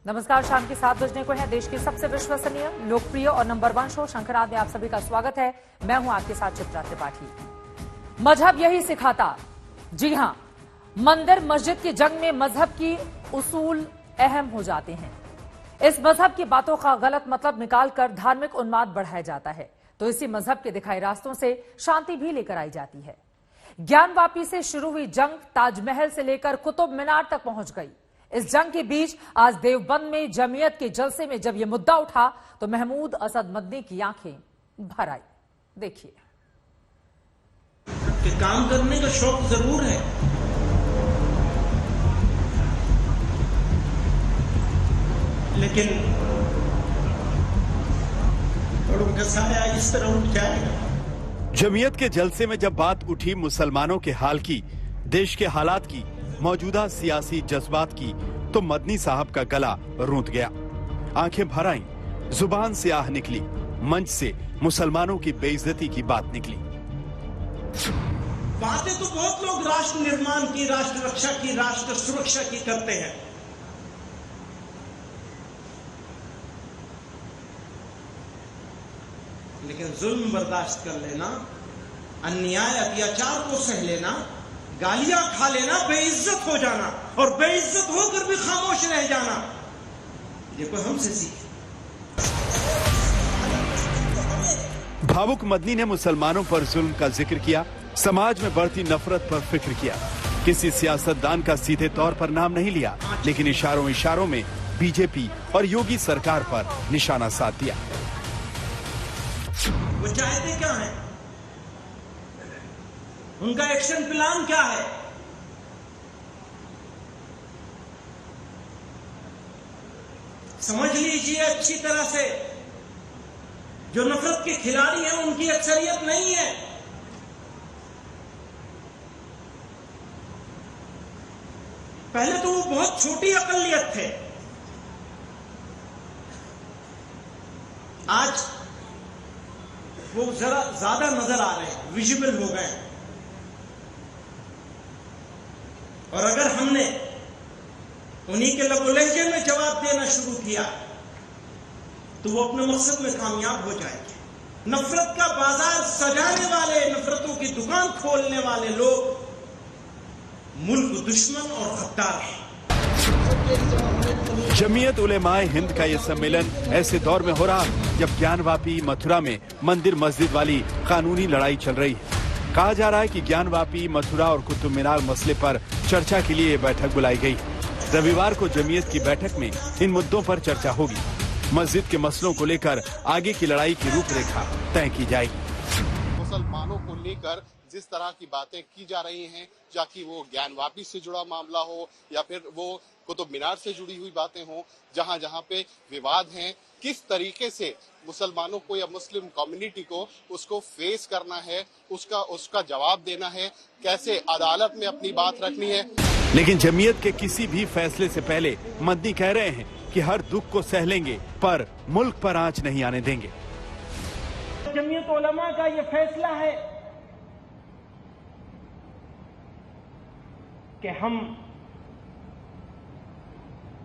नमस्कार, शाम के 7 बजने को है। देश की सबसे विश्वसनीय, लोकप्रिय और नंबर 1 शो शंकराद में आप सभी का स्वागत है। मैं हूं आपके साथ चित्रा त्रिपाठी। मजहब यही सिखाता। जी हां, मंदिर मस्जिद की जंग में मजहब की उसूल अहम हो जाते हैं। इस मजहब की बातों का गलत मतलब निकालकर धार्मिक उन्माद बढ़ाया जाता है, तो इसी मजहब के दिखाए रास्तों से शांति भी लेकर आई जाती है। ज्ञानवापी से शुरू हुई जंग ताजमहल से लेकर कुतुब मीनार तक पहुंच गई। इस जंग के बीच आज देवबंद में जमीयत के जलसे में जब यह मुद्दा उठा तो महमूद असद मदनी की आंखें भर आई। देखिए। कि काम करने का शौक जरूर है, लेकिन उनका साया इस तरह उठ जाएगा। जमीयत के जलसे में जब बात उठी मुसलमानों के हाल की, देश के हालात की, मौजूदा सियासी जज्बात की, तो मदनी साहब का गला रूंध गया। आंखें भर आईं, जुबान से आह निकली, मंच से मुसलमानों की बेइज्जती की बात निकली। बातें तो बहुत लोग राष्ट्र निर्माण की, राष्ट्र रक्षा की, राष्ट्र सुरक्षा की करते हैं, लेकिन जुल्म बर्दाश्त कर लेना, अन्याय अत्याचार को सह लेना, गालियां खा लेना, बेइज्जत हो जाना और बेइज्जत होकर भी खामोश रह जाना, ये कोई हमसे सीखे। भावुक मदनी ने मुसलमानों पर जुल्म का जिक्र किया, समाज में बढ़ती नफरत पर फिक्र किया। किसी सियासतदान का सीधे तौर पर नाम नहीं लिया, लेकिन इशारों इशारों में बीजेपी और योगी सरकार पर निशाना साध दिया। वो चाहते क्या है, उनका एक्शन प्लान क्या है? समझ लीजिए अच्छी तरह से, जो नफरत के खिलाड़ी हैं उनकी अक्सरियत नहीं है। पहले तो वो बहुत छोटी अकलियत थे, आज वो जरा ज्यादा नजर आ रहे हैं, विजिबल हो गए। और अगर हमने उन्हीं के लबो लहजे में जवाब देना शुरू किया तो वो अपने मकसद में कामयाब हो जाएंगे। नफरत का बाजार सजाने वाले, नफरतों की दुकान खोलने वाले लोग मुल्क दुश्मन और गद्दार हैं। जमीयत उलेमाए हिंद का ये सम्मेलन ऐसे दौर में हो रहा जब ज्ञानवापी मथुरा में मंदिर मस्जिद वाली कानूनी लड़ाई चल रही है। कहा जा रहा है कि ज्ञानवापी, मथुरा और कुतुब मीनार मसले पर चर्चा के लिए बैठक बुलाई गई। रविवार को जमीयत की बैठक में इन मुद्दों पर चर्चा होगी। मस्जिद के मसलों को लेकर आगे की लड़ाई की रूपरेखा तय की जाएगी। मुसलमानों को लेकर जिस तरह की बातें की जा रही हैं, चाहे वो ज्ञानवापी से जुड़ा मामला हो या फिर वो कुतुब मीनार से जुड़ी हुई बातें हों, जहां जहां पे विवाद हैं, किस तरीके से मुसलमानों को या मुस्लिम कम्युनिटी को उसको फेस करना है, उसका जवाब देना है, कैसे अदालत में अपनी बात रखनी है। लेकिन जमीयत के किसी भी फैसले से पहले मदनी कह रहे हैं कि हर दुख को सह लेंगे, पर मुल्क पर आंच नहीं आने देंगे। जमीयत उलमा का ये फैसला है कि हम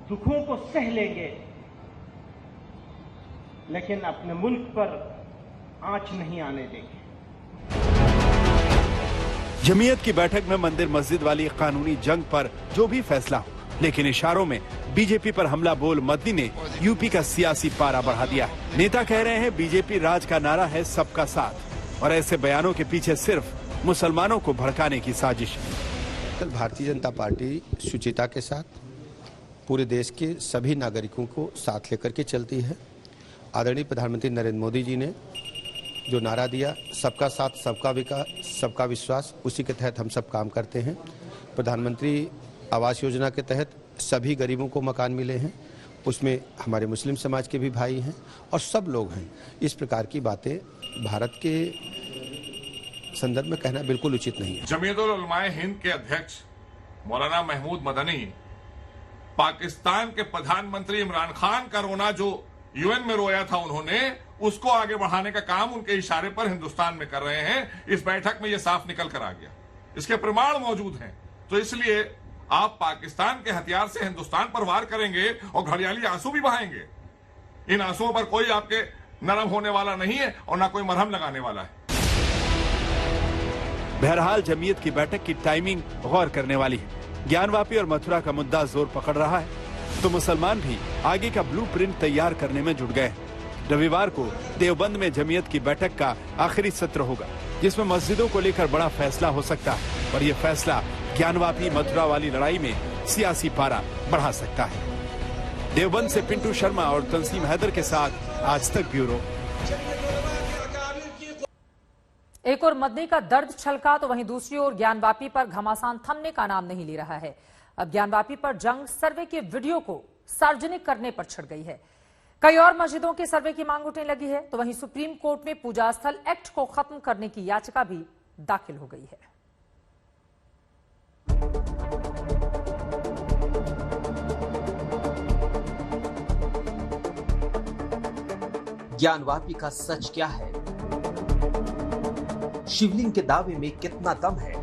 दुखों को सह लेंगे, लेकिन अपने मुल्क पर आंच नहीं आने देंगे। जमीयत की बैठक में मंदिर मस्जिद वाली कानूनी जंग पर जो भी फैसला हो, लेकिन इशारों में बीजेपी पर हमला बोल मदनी ने यूपी का सियासी पारा बढ़ा दिया। नेता कह रहे हैं बीजेपी राज का नारा है सबका साथ, और ऐसे बयानों के पीछे सिर्फ मुसलमानों को भड़काने की साजिश है। भारतीय जनता पार्टी शुचिता के साथ पूरे देश के सभी नागरिकों को साथ लेकर के चलती है। आदरणीय प्रधानमंत्री नरेंद्र मोदी जी ने जो नारा दिया, सबका साथ सबका विकास सबका विश्वास, उसी के तहत हम सब काम करते हैं। प्रधानमंत्री आवास योजना के तहत सभी गरीबों को मकान मिले हैं, उसमें हमारे मुस्लिम समाज के भी भाई हैं और सब लोग हैं। इस प्रकार की बातें भारत के संदर्भ में कहना बिल्कुल उचित नहीं है। जमीयत उलमाए हिंद के अध्यक्ष मौलाना महमूद मदनी पाकिस्तान के प्रधानमंत्री इमरान खान का रोना जो यूएन में रोया था, उन्होंने उसको आगे बढ़ाने का काम उनके इशारे पर हिंदुस्तान में कर रहे हैं। इस बैठक में यह साफ निकल कर आ गया, इसके प्रमाण मौजूद हैं। तो इसलिए आप पाकिस्तान के हथियार से हिंदुस्तान पर वार करेंगे और घड़ियाली आंसू भी बहाएंगे। इन आंसुओं पर कोई आपके नरम होने वाला नहीं है और ना कोई मरहम लगाने वाला है। बहरहाल जमीयत की बैठक की टाइमिंग गौर करने वाली है। ज्ञानवापी और मथुरा का मुद्दा जोर पकड़ रहा है तो मुसलमान भी आगे का ब्लूप्रिंट तैयार करने में जुट गए। रविवार को देवबंद में जमीयत की बैठक का आखिरी सत्र होगा, जिसमें मस्जिदों को लेकर बड़ा फैसला हो सकता है और ये फैसला ज्ञानवापी मथुरा वाली लड़ाई में सियासी पारा बढ़ा सकता है। देवबंद से पिंटू शर्मा और तंसीम हैदर के साथ आज तक ब्यूरो। एक और मदनी का दर्द छलका तो वहीं दूसरी ओर ज्ञानवापी पर घमासान थमने का नाम नहीं ले रहा है। अब ज्ञानवापी पर जंग सर्वे के वीडियो को सार्वजनिक करने पर छिड़ गई है। कई और मस्जिदों के सर्वे की मांग उठने लगी है तो वहीं सुप्रीम कोर्ट में पूजा स्थल एक्ट को खत्म करने की याचिका भी दाखिल हो गई है। ज्ञानवापी का सच क्या है? शिवलिंग के दावे में कितना दम है?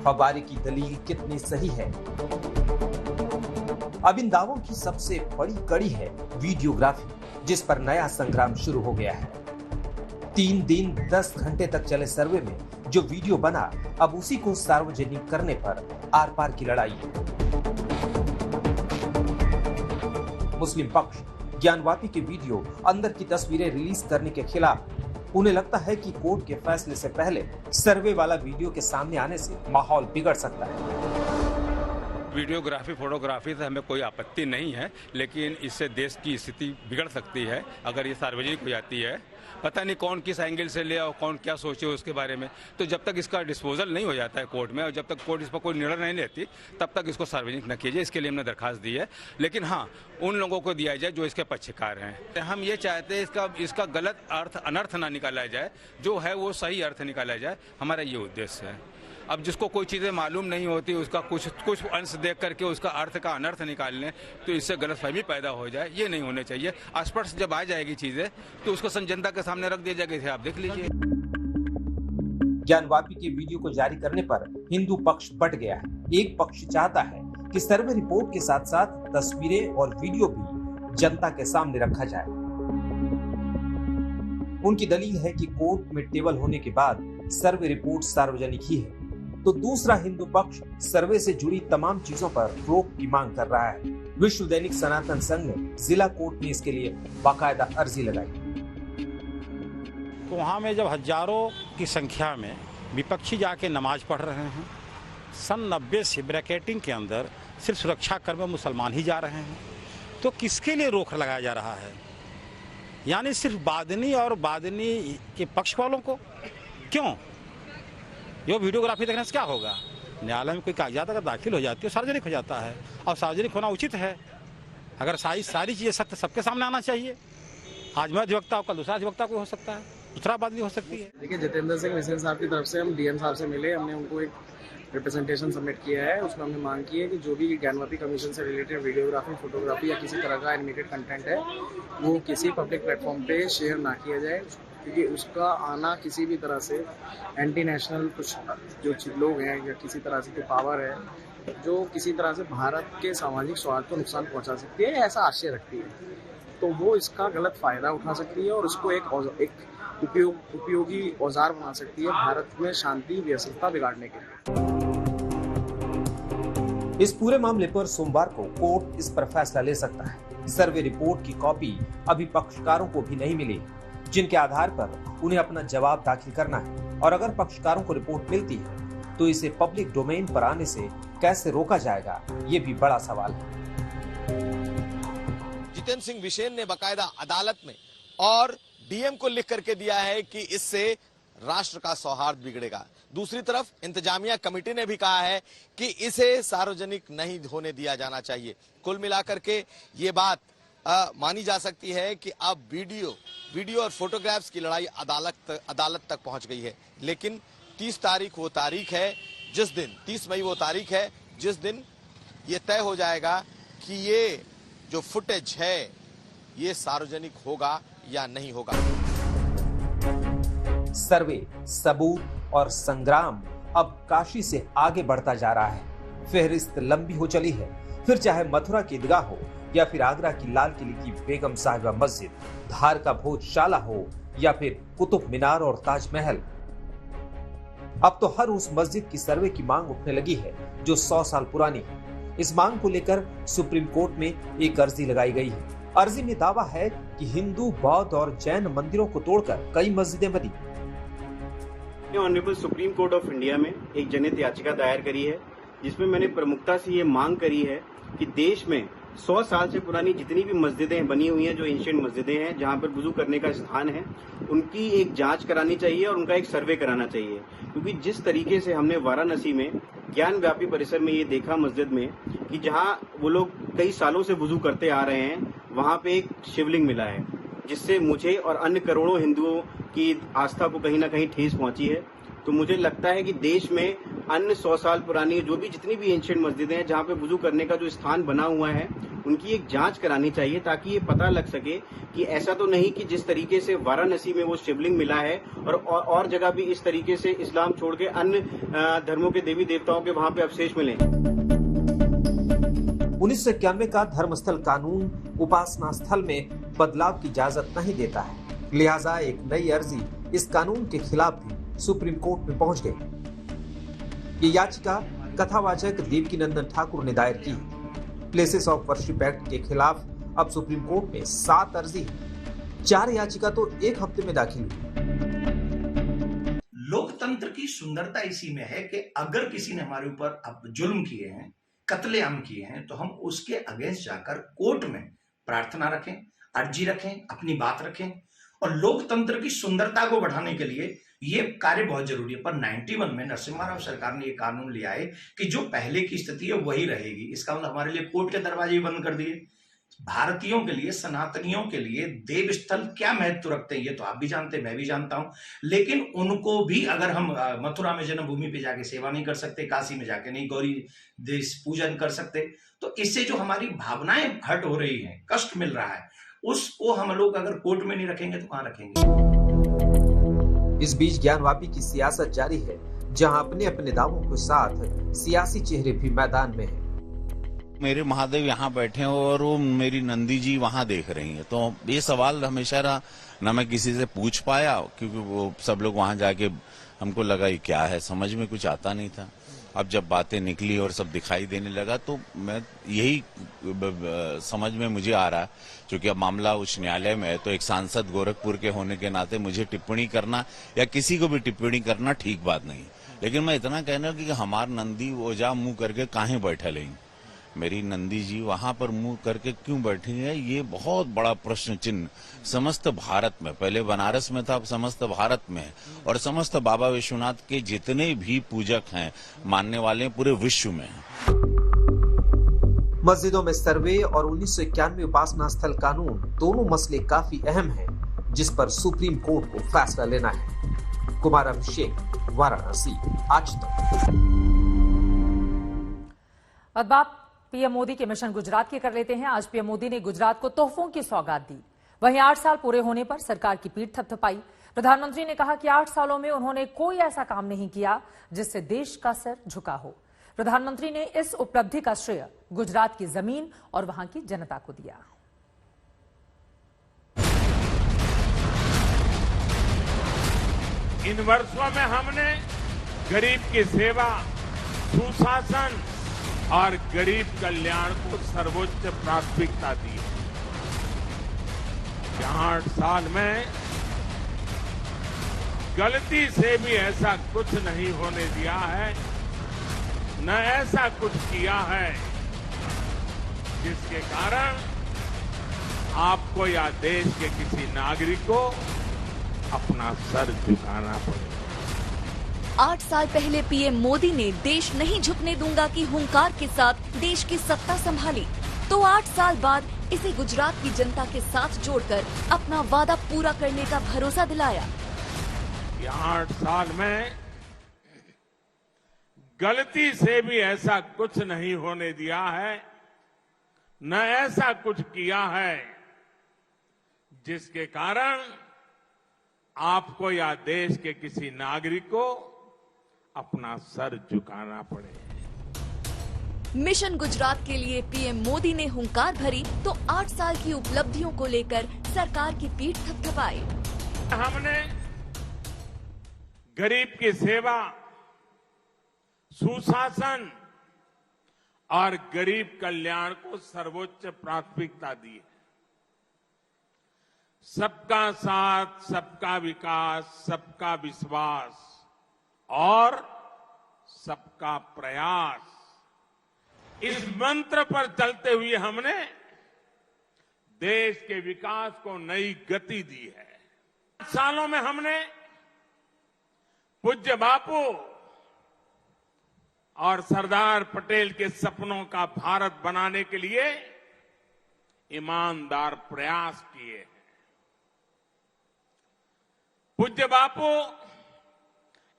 फव्वारे की दलील कितनी सही है? अब इन दावों की सबसे बड़ी कड़ी है वीडियोग्राफी, जिस पर नया संग्राम शुरू हो गया है। 3 दिन 10 घंटे तक चले सर्वे में जो वीडियो बना, अब उसी को सार्वजनिक करने पर आर पार की लड़ाई है। मुस्लिम पक्ष ज्ञानवापी के वीडियो अंदर की तस्वीरें रिलीज करने के खिलाफ। उन्हें लगता है कि कोर्ट के फैसले से पहले सर्वे वाला वीडियो के सामने आने से माहौल बिगड़ सकता है। वीडियोग्राफी फोटोग्राफी से हमें कोई आपत्ति नहीं है, लेकिन इससे देश की स्थिति बिगड़ सकती है अगर ये सार्वजनिक हो जाती है। पता नहीं कौन किस एंगल से ले और कौन क्या सोचे उसके बारे में। तो जब तक इसका डिस्पोजल नहीं हो जाता है कोर्ट में और जब तक कोर्ट इस पर कोई निर्णय नहीं लेती, तब तक इसको सार्वजनिक न कीजिए। इसके लिए हमने दरखास्त दी है, लेकिन हाँ, उन लोगों को दिया जाए जो इसके पक्षकार हैं। हम ये चाहते हैं इसका गलत अर्थ अनर्थ ना निकाला जाए, जो है वो सही अर्थ निकाला जाए। हमारा ये उद्देश्य है। अब जिसको कोई चीज़ें मालूम नहीं होती, उसका कुछ अंश देख करके उसका अर्थ का अनर्थ निकाल लें तो इससे गलतफहमी पैदा हो जाए, ये नहीं होने चाहिए। स्पष्ट जब आ जाएगी चीज़ें तो उसको जनता के सामने रख दिया जाएगा। आप देख लीजिए। ज्ञानवापी के वीडियो को जारी करने पर हिंदू पक्ष बट गया है। एक पक्ष चाहता है कि सर्वे रिपोर्ट के साथ साथ तस्वीरें और वीडियो भी जनता के सामने रखा जाए। उनकी दलील है कि कोर्ट में टेबल होने के बाद सर्वे रिपोर्ट सार्वजनिक ही है। तो दूसरा हिंदू पक्ष सर्वे से जुड़ी तमाम चीजों पर रोक की मांग कर रहा है। विश्व दैनिक सनातन संघ ने जिला कोर्ट में इसके लिए बाकायदा अर्जी लगाई। तो वहाँ में जब हजारों की संख्या में विपक्षी जाके नमाज पढ़ रहे हैं, सन 90 से ब्रैकेटिंग के अंदर सिर्फ सुरक्षा कर्मी मुसलमान ही जा रहे हैं, तो किसके लिए रोक लगाया जा रहा है? यानी सिर्फ बादनी और बादनी के पक्ष वालों को क्यों? ये वीडियोग्राफी देखने से क्या होगा? न्यायालय में कोई कागजात अगर दाखिल हो जाती है, सार्वजनिक हो जाता है और सार्वजनिक होना उचित है। अगर सारी चीजें सत्य सबके सामने आना चाहिए। आज मैं अधिवक्ता हूँ, कल दूसरा अधिवक्ता कोई हो सकता है, दूसरा बात भी हो सकती है। देखिए, जितेंद्र सिंह मिश्र साहब की तरफ से हम डीएम साहब से मिले, हमने उनको एक रिप्रेजेंटेशन सबमिट किया है। उसमें हमने मांग की है कि जो भी ज्ञानवापी कमीशन से रिलेटेड वीडियोग्राफी, फोटोग्राफी या किसी तरह का एनिमेटेड कंटेंट है वो किसी पब्लिक प्लेटफॉर्म पे शेयर ना किया जाए, क्योंकि उसका आना किसी भी तरह से एंटी नेशनल कुछ जो लोग हैं या किसी तरह से जो पावर है जो किसी तरह से भारत के सामाजिक स्वार्थ को नुकसान पहुंचा सकती है, ऐसा आशय रखती है, तो वो इसका गलत फायदा उठा सकती है और उसको एक उपयोगी औजार बना सकती है भारत में शांति व्यवस्था बिगाड़ने के लिए। इस पूरे मामले पर सोमवार को कोर्ट इस पर फैसला ले सकता है। सर्वे रिपोर्ट की कॉपी अभी पक्षकारों को भी नहीं मिली, जिनके आधार पर उन्हें अपना जवाब दाखिल करना है। और अगर पक्षकारों को रिपोर्ट मिलती है तो इसे पब्लिक डोमेन पर आने से कैसे रोका जाएगा, ये भी बड़ा सवाल है। जितेंद्र सिंह विशेन ने बकायदा अदालत में और डीएम को लिख करके दिया है कि इससे राष्ट्र का सौहार्द बिगड़ेगा। दूसरी तरफ इंतजामिया कमेटी ने भी कहा है कि इसे सार्वजनिक नहीं होने दिया जाना चाहिए। कुल मिलाकर के ये बात मानी जा सकती है कि अब वीडियो और फोटोग्राफ्स की लड़ाई अदालत तक पहुंच गई है। लेकिन 30 तारीख वो तारीख है जिस दिन 30 मई वो तारीख है जिस दिन ये तय हो जाएगा कि ये जो फुटेज है ये सार्वजनिक होगा या नहीं होगा। सर्वे, सबूत और संग्राम अब काशी से आगे बढ़ता जा रहा है। फहरिस्त लंबी हो चली है, फिर चाहे मथुरा की ईदगाह हो या फिर आगरा की लाल किले की बेगम साहिबा मस्जिद, धार का भोजशाला हो या फिर कुतुब मीनार और ताजमहल। अब तो हर उस मस्जिद की सर्वे की मांग उठने लगी है जो 100 साल पुरानी है। इस मांग को लेकर सुप्रीम कोर्ट में एक अर्जी लगाई गई है। अर्जी में दावा है कि हिंदू, बौद्ध और जैन मंदिरों को तोड़कर कई मस्जिदें बनी। Honourable supreme court of India में एक जनहित याचिका दायर करी है, जिसमें मैंने प्रमुखता से ये मांग करी है कि देश में 100 साल से पुरानी जितनी भी मस्जिदें बनी हुई हैं, जो एंशिएंट मस्जिदें हैं, जहां पर वुजू करने का स्थान है, उनकी एक जांच करानी चाहिए और उनका एक सर्वे कराना चाहिए। क्योंकि जिस तरीके से हमने वाराणसी में ज्ञान व्यापी परिसर में ये देखा मस्जिद में कि जहां वो लोग कई सालों से वुजू करते आ रहे हैं, वहां पे एक शिवलिंग मिला है, जिससे मुझे और अन्य करोड़ों हिंदुओं की आस्था को कहीं ना कहीं ठेस पहुंची है। तो मुझे लगता है कि देश में अन्य 100 साल पुरानी जो भी जितनी भी एंशिएंट मस्जिदें हैं, जहां पे वुजू करने का जो स्थान बना हुआ है, उनकी एक जांच करानी चाहिए, ताकि ये पता लग सके कि ऐसा तो नहीं कि जिस तरीके से वाराणसी में वो शिवलिंग मिला है और जगह भी इस तरीके से इस्लाम छोड़ के अन्य धर्मों के देवी देवताओं के वहां पे अवशेष मिले। 1991 का धर्मस्थल कानून उपासना स्थल में बदलाव की इजाजत नहीं देता है, लिहाजा एक नई अर्जी इस कानून के खिलाफ भी सुप्रीम कोर्ट में पहुंच गई। ये याचिका कथावाचक देवकीनंदन ठाकुर ने दायर की है। प्लेसेस ऑफ वर्शिप एक्ट के खिलाफ अब सुप्रीम कोर्ट में 7 अर्जी है। 4 याचिका तो एक हफ्ते में दाखिल हुई। लोकतंत्र की सुंदरता इसी में है कि अगर किसी ने हमारे ऊपर अब जुल्म किए हैं, कत्लेआम किए हैं, तो हम उसके अगेंस्ट जाकर कोर्ट में प्रार्थना रखें, अर्जी रखें, अपनी बात रखें। और लोकतंत्र की सुंदरता को बढ़ाने के लिए ये कार्य बहुत जरूरी है। पर 91 में नरसिम्हा राव सरकार ने ये कानून लिया है कि जो पहले की स्थिति है वही रहेगी। इसका मतलब हमारे लिए कोर्ट के दरवाजे बंद कर दिए। भारतीयों के लिए, सनातनियों के लिए देव स्थल क्या महत्व रखते हैं ये तो आप भी जानते हैं, मैं भी जानता हूं। लेकिन उनको भी अगर हम मथुरा में जन्मभूमि पे जाके सेवा नहीं कर सकते, काशी में जाके नहीं गौरी देश पूजन कर सकते, तो इससे जो हमारी भावनाएं हर्ट हो रही हैं, कष्ट मिल रहा है, उसको हम लोग अगर कोर्ट में नहीं रखेंगे तो कहां रखेंगे। इस बीच ज्ञानवापी की सियासत जारी है, जहां अपने अपने दावों के साथ सियासी चेहरे भी मैदान में हैं। मेरे महादेव यहाँ बैठे हैं और वो मेरी नंदी जी वहाँ देख रही हैं, तो ये सवाल हमेशा रहा, न मैं किसी से पूछ पाया, क्योंकि वो सब लोग वहाँ जाके हमको लगा ये क्या है, समझ में कुछ आता नहीं था। अब जब बातें निकली और सब दिखाई देने लगा तो मैं यही समझ में मुझे आ रहा है, क्योंकि अब मामला उच्च न्यायालय में है, तो एक सांसद गोरखपुर के होने के नाते मुझे टिप्पणी करना या किसी को भी टिप्पणी करना ठीक बात नहीं। लेकिन मैं इतना कहना कि हमार नंदी ओझा मुंह करके काहे बैठल है, मेरी नंदी जी वहां पर मुंह करके क्यों बैठी है, ये बहुत बड़ा प्रश्न चिन्ह समस्त भारत में, पहले बनारस में था, अब समस्त भारत में, और समस्त बाबा विश्वनाथ के जितने भी पूजक हैं, मानने वाले पूरे विश्व में हैं। मस्जिदों में सर्वे और 1991 उपासना स्थल कानून दोनों मसले काफी अहम हैं, जिस पर सुप्रीम कोर्ट को फैसला लेना है। कुमार अभिषेक, वाराणसी, आज तक। अब बात पीएम मोदी के मिशन गुजरात की कर लेते हैं। आज पीएम मोदी ने गुजरात को तोहफों की सौगात दी। वहीं 8 साल पूरे होने पर सरकार की पीठ थपथपाई। प्रधानमंत्री ने कहा कि 8 सालों में उन्होंने कोई ऐसा काम नहीं किया जिससे देश का सर झुका हो। प्रधानमंत्री ने इस उपलब्धि का श्रेय गुजरात की जमीन और वहां की जनता को दिया। इन वर्षों में हमने गरीब की सेवा, सुशासन और गरीब कल्याण को सर्वोच्च प्राथमिकता दी है। 8 साल में गलती से भी ऐसा कुछ नहीं होने दिया है, न ऐसा कुछ किया है जिसके कारण आपको या देश के किसी नागरिक को अपना सर झुकाना पड़े। 8 साल पहले पीएम मोदी ने देश नहीं झुकने दूंगा की हुंकार के साथ देश की सत्ता संभाली, तो 8 साल बाद इसे गुजरात की जनता के साथ जोड़कर अपना वादा पूरा करने का भरोसा दिलाया। 8 साल में गलती से भी ऐसा कुछ नहीं होने दिया है, न ऐसा कुछ किया है जिसके कारण आपको या देश के किसी नागरिक को अपना सर झुकाना पड़े। मिशन गुजरात के लिए पीएम मोदी ने हुंकार भरी तो 8 साल की उपलब्धियों को लेकर सरकार की पीठ थपथपाई। हमने गरीब की सेवा, सुशासन और गरीब कल्याण को सर्वोच्च प्राथमिकता दी है। सबका साथ, सबका विकास, सबका विश्वास और सबका प्रयास, इस मंत्र पर चलते हुए हमने देश के विकास को नई गति दी है। सालों में हमने पूज्य बापू और सरदार पटेल के सपनों का भारत बनाने के लिए ईमानदार प्रयास किए हैं। पूज्य बापू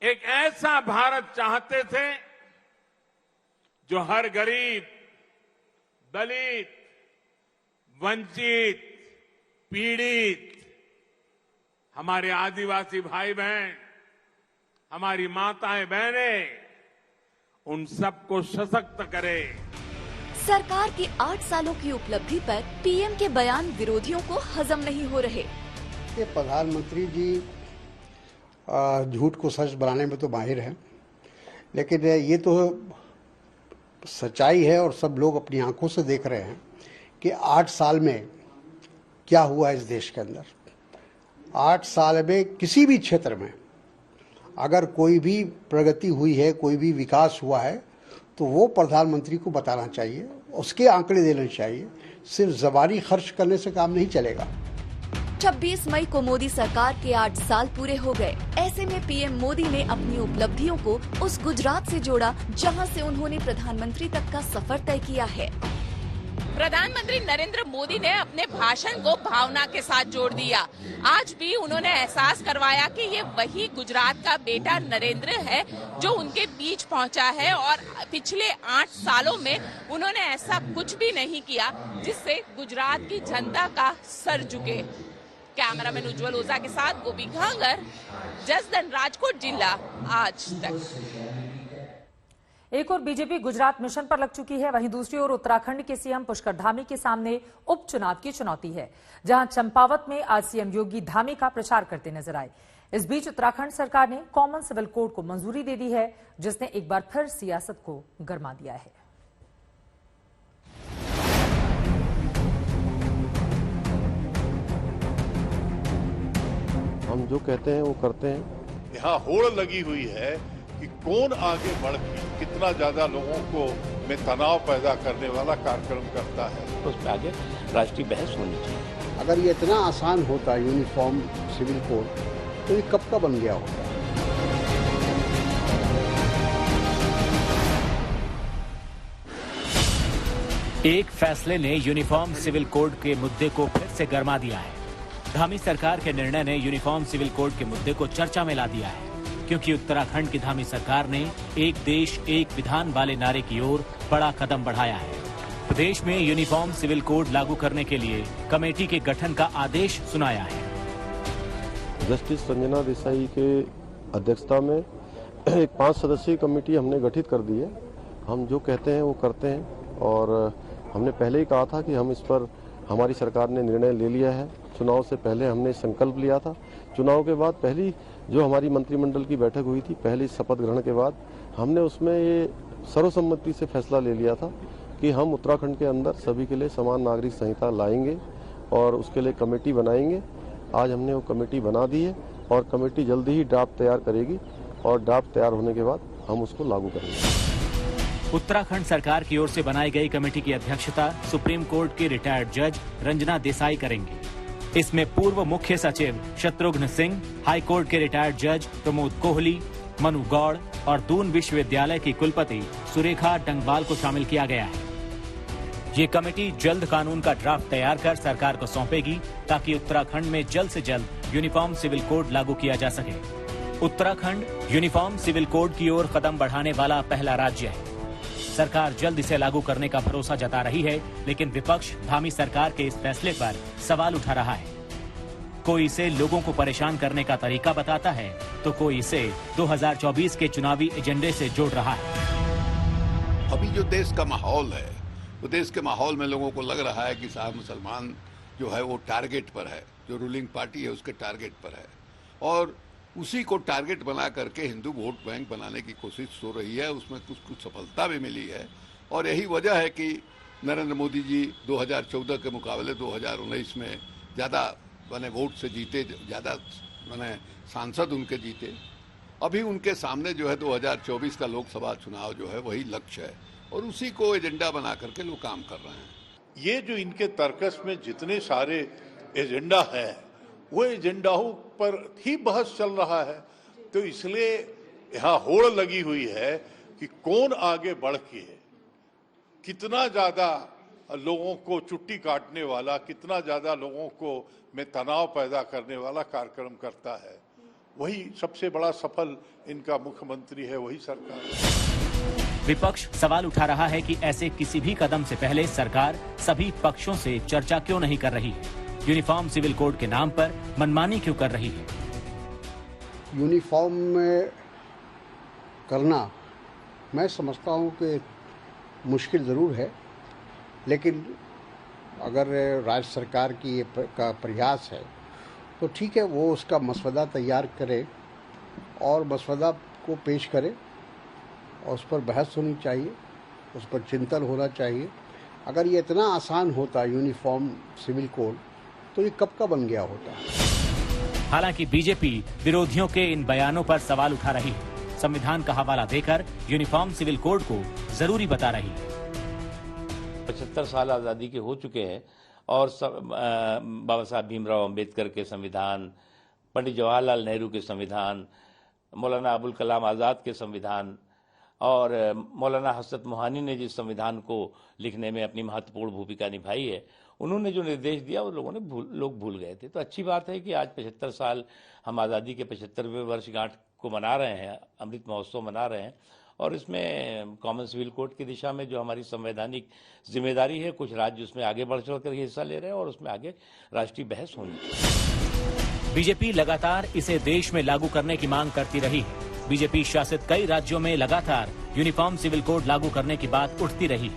एक ऐसा भारत चाहते थे जो हर गरीब, दलित, वंचित, पीड़ित, हमारे आदिवासी भाई बहन, हमारी माताएं बहनें, उन सबको सशक्त करे। सरकार की 8 सालों की उपलब्धि पर पीएम के बयान विरोधियों को हजम नहीं हो रहे। ये प्रधानमंत्री जी झूठ को सच बनाने में तो माहिर हैं, लेकिन ये तो सच्चाई है और सब लोग अपनी आंखों से देख रहे हैं कि 8 साल में क्या हुआ इस देश के अंदर। 8 साल में किसी भी क्षेत्र में अगर कोई भी प्रगति हुई है, कोई भी विकास हुआ है, तो वो प्रधानमंत्री को बताना चाहिए, उसके आंकड़े देने चाहिए। सिर्फ ज़बानी खर्च करने से काम नहीं चलेगा। 26 मई को मोदी सरकार के 8 साल पूरे हो गए। ऐसे में पीएम मोदी ने अपनी उपलब्धियों को उस गुजरात से जोड़ा जहां से उन्होंने प्रधानमंत्री तक का सफर तय किया है। प्रधानमंत्री नरेंद्र मोदी ने अपने भाषण को भावना के साथ जोड़ दिया। आज भी उन्होंने एहसास करवाया कि ये वही गुजरात का बेटा नरेंद्र है जो उनके बीच पहुंचा है और पिछले 8 सालों में उन्होंने ऐसा कुछ भी नहीं किया जिससे गुजरात की जनता का सर झुके। कैमरामैन उज्जवल ओझा के साथ गोपी घांगर, जसदन, राजकोट जिला, आज तक। एक और बीजेपी गुजरात मिशन पर लग चुकी है, वहीं दूसरी ओर उत्तराखंड के सीएम पुष्कर धामी के सामने उपचुनाव की चुनौती है, जहां चंपावत में आज सीएम योगी धामी का प्रचार करते नजर आए। इस बीच उत्तराखंड सरकार ने कॉमन सिविल कोड को मंजूरी दे दी है, जिसने एक बार फिर सियासत को गरमा दिया है। हम जो कहते हैं वो करते हैं। यहाँ होड़ लगी हुई है कि कौन आगे बढ़ के कितना ज्यादा लोगों को में तनाव पैदा करने वाला कार्यक्रम करता है, उस पर आगे राष्ट्रीय बहस होनी चाहिए। अगर ये इतना आसान होता यूनिफॉर्म सिविल कोड, तो ये कब का बन गया होता। एक फैसले ने यूनिफॉर्म सिविल कोड के मुद्दे को फिर से गरमा दिया है। धामी सरकार के निर्णय ने यूनिफॉर्म सिविल कोड के मुद्दे को चर्चा में ला दिया है, क्योंकि उत्तराखंड की धामी सरकार ने एक देश एक विधान वाले नारे की ओर बड़ा कदम बढ़ाया है। प्रदेश में यूनिफॉर्म सिविल कोड लागू करने के लिए कमेटी के गठन का आदेश सुनाया है। जस्टिस संजना देसाई के अध्यक्षता में एक 5 सदस्यीय कमेटी हमने गठित कर दी है। हम जो कहते हैं वो करते हैं और हमने पहले ही कहा था कि हम इस पर, हमारी सरकार ने निर्णय ले लिया है। चुनाव से पहले हमने संकल्प लिया था। चुनाव के बाद पहली जो हमारी मंत्रिमंडल की बैठक हुई थी, पहली शपथ ग्रहण के बाद हमने उसमें ये सर्वसम्मति से फैसला ले लिया था कि हम उत्तराखंड के अंदर सभी के लिए समान नागरिक संहिता लाएंगे और उसके लिए कमेटी बनाएंगे। आज हमने वो कमेटी बना दी है और कमेटी जल्दी ही ड्राफ्ट तैयार करेगी और ड्राफ्ट तैयार होने के बाद हम उसको लागू करेंगे। उत्तराखंड सरकार की ओर से बनाई गई कमेटी की अध्यक्षता सुप्रीम कोर्ट के रिटायर्ड जज रंजना देसाई करेंगी। इसमें पूर्व मुख्य सचिव शत्रुघ्न सिंह, हाई कोर्ट के रिटायर्ड जज प्रमोद कोहली, मनु गौड़ और दून विश्वविद्यालय की कुलपति सुरेखा डंगवाल को शामिल किया गया है। ये कमेटी जल्द कानून का ड्राफ्ट तैयार कर सरकार को सौंपेगी, ताकि उत्तराखंड में जल्द से जल्द यूनिफॉर्म सिविल कोड लागू किया जा सके। उत्तराखंड यूनिफॉर्म सिविल कोड की ओर कदम बढ़ाने वाला पहला राज्य है। सरकार जल्द इसे लागू करने का भरोसा जता रही है, लेकिन विपक्ष धामी सरकार के इस फैसले पर सवाल उठा रहा है। कोई इसे लोगों को परेशान करने का तरीका बताता है, तो कोई इसे 2024 के चुनावी एजेंडे से जोड़ रहा है। अभी जो देश का माहौल है, वो देश के माहौल में लोगों को लग रहा है कि साहब मुसलमान जो है वो टारगेट पर है, जो रूलिंग पार्टी है उसके टारगेट पर है, और उसी को टारगेट बना करके हिंदू वोट बैंक बनाने की कोशिश हो रही है। उसमें कुछ सफलता भी मिली है, और यही वजह है कि नरेंद्र मोदी जी 2014 के मुकाबले 2019 में ज़्यादा माने वोट से जीते, ज़्यादा माने सांसद उनके जीते। अभी उनके सामने जो है 2024 का लोकसभा चुनाव जो है वही लक्ष्य है, और उसी को एजेंडा बना करके लोग काम कर रहे हैं। ये जो इनके तर्कस में जितने सारे एजेंडा हैं, वो एजेंडाओं पर ही बहस चल रहा है, तो इसलिए यहाँ होड़ लगी हुई है कि कौन आगे बढ़ के कितना ज्यादा लोगों को चुट्टी काटने वाला, कितना ज्यादा लोगों को में तनाव पैदा करने वाला कार्यक्रम करता है। वही सबसे बड़ा सफल इनका मुख्यमंत्री है, वही सरकार है। विपक्ष सवाल उठा रहा है कि ऐसे किसी भी कदम से पहले सरकार सभी पक्षों से चर्चा क्यों नहीं कर रही है, यूनिफॉर्म सिविल कोड के नाम पर मनमानी क्यों कर रही है। यूनिफॉर्म में करना मैं समझता हूँ कि मुश्किल ज़रूर है, लेकिन अगर राज्य सरकार की का प्रयास है तो ठीक है, वो उसका मसवदा तैयार करे और मसवदा को पेश करे, और उस पर बहस होनी चाहिए, उस पर चिंतन होना चाहिए। अगर ये इतना आसान होता यूनिफॉर्म सिविल कोड, तो ये कब का बन गया होता। हालांकि बीजेपी विरोधियों के इन बयानों पर सवाल उठा रही है, संविधान का हवाला देकर यूनिफॉर्म सिविल कोड को जरूरी बता रही है। 75 साल आज़ादी के हो चुके हैं, और बाबा साहब भीमराव अंबेडकर के संविधान, पंडित जवाहरलाल नेहरू के संविधान, मौलाना अबुल कलाम आज़ाद के संविधान, और मौलाना हसरत मोहानी ने जिस संविधान को लिखने में अपनी महत्वपूर्ण भूमिका निभाई है, उन्होंने जो निर्देश दिया वो लोगों ने लोग भूल गए थे। तो अच्छी बात है कि आज 75 साल हम आज़ादी के 75वें वर्षगांठ को मना रहे हैं, अमृत महोत्सव मना रहे हैं, और इसमें कॉमन सिविल कोड की दिशा में जो हमारी संवैधानिक जिम्मेदारी है, कुछ राज्य उसमें आगे बढ़ चढ़ कर हिस्सा ले रहे हैं, और उसमें आगे राष्ट्रीय बहस होनी चाहिए। बीजेपी लगातार इसे देश में लागू करने की मांग करती रही है। बीजेपी शासित कई राज्यों में लगातार यूनिफॉर्म सिविल कोड लागू करने की बात उठती रही।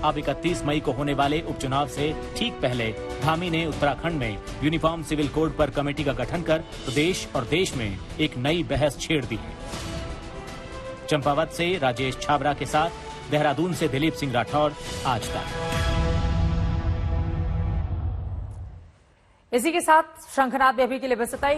अब 31 मई को होने वाले उपचुनाव से ठीक पहले धामी ने उत्तराखंड में यूनिफॉर्म सिविल कोड पर कमेटी का गठन कर प्रदेश और देश में एक नई बहस छेड़ दी है। चंपावत से राजेश छाबरा के साथ, देहरादून से दिलीप सिंह राठौर, आज तक। इसी के साथ शंखनाद बेबी के लिए बस इतना ही।